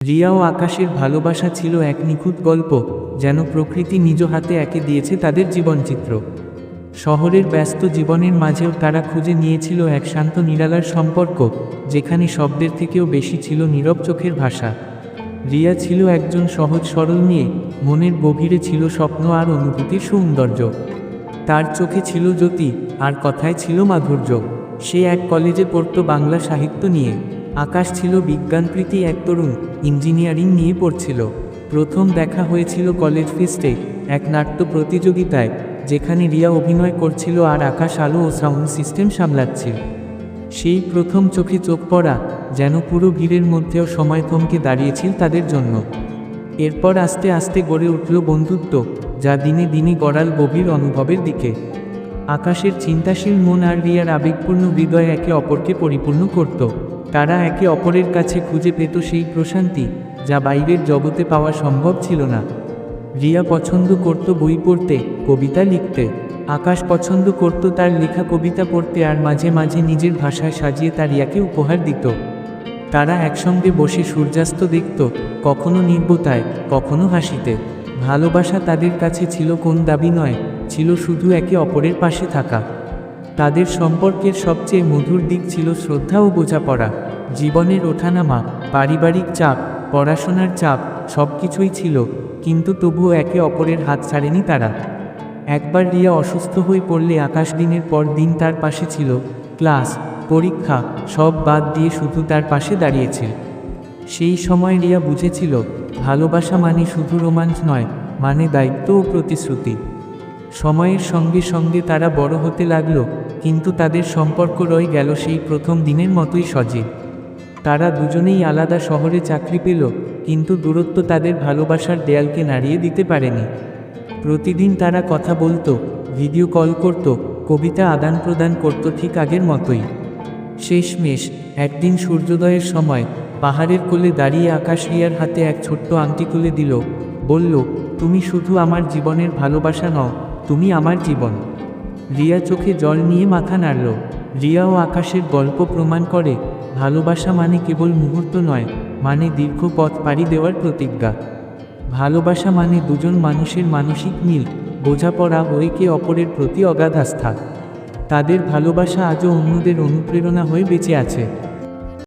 রিয়া ও আকাশের ভালোবাসা ছিল এক নিখুঁত গল্প, যেন প্রকৃতি নিজ হাতে এঁকে দিয়েছে তাদের জীবনচিত্র। শহরের ব্যস্ত জীবনের মাঝেও তারা খুঁজে নিয়েছিল এক শান্ত নিরালার সম্পর্ক, যেখানে শব্দের থেকেও বেশি ছিল নীরব চোখের ভাষা। রিয়া ছিল একজন সহজ সরল মেয়ে, মনের গভীরে ছিল স্বপ্ন আর অনুভূতির সৌন্দর্য। তার চোখে ছিল জ্যোতি, আর কথায় ছিল মাধুর্য। সে এক কলেজে পড়ত বাংলা সাহিত্য নিয়ে। আকাশ ছিল বিজ্ঞানপ্রীতি এক তরুণ, ইঞ্জিনিয়ারিং নিয়ে পড়ছিল। প্রথম দেখা হয়েছিল কলেজ ফেস্টে, এক নাট্য প্রতিযোগিতায়, যেখানে রিয়া অভিনয় করছিল আর আকাশ আলো ও সাউন্ড সিস্টেম সামলাচ্ছিল। সেই প্রথম চোখে চোখ পড়া, যেন পুরো ভিড়ের মধ্যেও সময় থমকে দাঁড়িয়েছিল তাদের জন্য। এরপর আস্তে আস্তে গড়ে উঠল বন্ধুত্ব, যা দিনে দিনে গড়াল গভীর অনুভবের দিকে। আকাশের চিন্তাশীল মন আর রিয়ার আবেগপূর্ণ হৃদয় একে অপরকে পরিপূর্ণ করত। তারা একে অপরের কাছে খুঁজে পেত সেই প্রশান্তি, যা বাইরের জগতে পাওয়া সম্ভব ছিল না। রিয়া পছন্দ করত বই পড়তে, কবিতা লিখতে। আকাশ পছন্দ করত তার লেখা কবিতা পড়তে আর মাঝে মাঝে নিজের ভাষায় সাজিয়ে তা রিয়াকে উপহার দিত। তারা একসঙ্গে বসে সূর্যাস্ত দেখত, কখনো নির্বতায়, কখনো হাসিতে। ভালোবাসা তাদের কাছে ছিল কোন দাবি নয়, ছিল শুধু একে অপরের পাশে থাকা। তাদের সম্পর্কের সবচেয়ে মধুর দিক ছিল শ্রদ্ধা ও বোঝাপড়া। জীবনের ওঠানামা, পারিবারিক চাপ, পড়াশোনার চাপ, সব কিছুই ছিল, কিন্তু তবুও একে অপরের হাত ছাড়েনি তারা। একবার রিয়া অসুস্থ হয়ে পড়লে আকাশ দিনের পর দিন তার পাশে ছিল। ক্লাস, পরীক্ষা, সব বাদ দিয়ে শুধু তার পাশে দাঁড়িয়েছিল। সেই সময় রিয়া বুঝেছিল, ভালোবাসা মানে শুধু রোমাঞ্চ নয়, মানে দায়িত্ব ও প্রতিশ্রুতি। সময়ের সঙ্গে সঙ্গে তারা বড় হতে লাগলো, কিন্তু তাদের সম্পর্ক রয়ে গেল সেই প্রথম দিনের মতোই সজীব। তারা দুজনেই আলাদা শহরে চাকরি পেল, কিন্তু দূরত্ব তাদের ভালোবাসার দেয়ালকে নাড়িয়ে দিতে পারেনি। প্রতিদিন তারা কথা বলতো, ভিডিও কল করত, কবিতা আদান প্রদান করত ঠিক আগের মতোই। শেষমেশ একদিন সূর্যোদয়ের সময় পাহাড়ের কোলে দাঁড়িয়ে আকাশ রিয়ার হাতে এক ছোট্ট আংটি তুলে দিল, বলল, তুমি শুধু আমার জীবনের ভালোবাসা নও, তুমি আমার জীবন। রিয়া চোখে জল নিয়ে মাথা নাড়ল। রিয়া ও আকাশের গল্প প্রমাণ করে, ভালোবাসা মানে কেবল মুহূর্ত নয়, মানে দীর্ঘ পথ পাড়ি দেওয়ার প্রতিজ্ঞা। ভালোবাসা মানে দুজন মানুষের মানসিক মিল, বোঝাপড়া ও একে অপরের প্রতি অগাধ আস্থা। তাদের ভালোবাসা আজও অন্যদের অনুপ্রেরণা হয়ে বেঁচে আছে।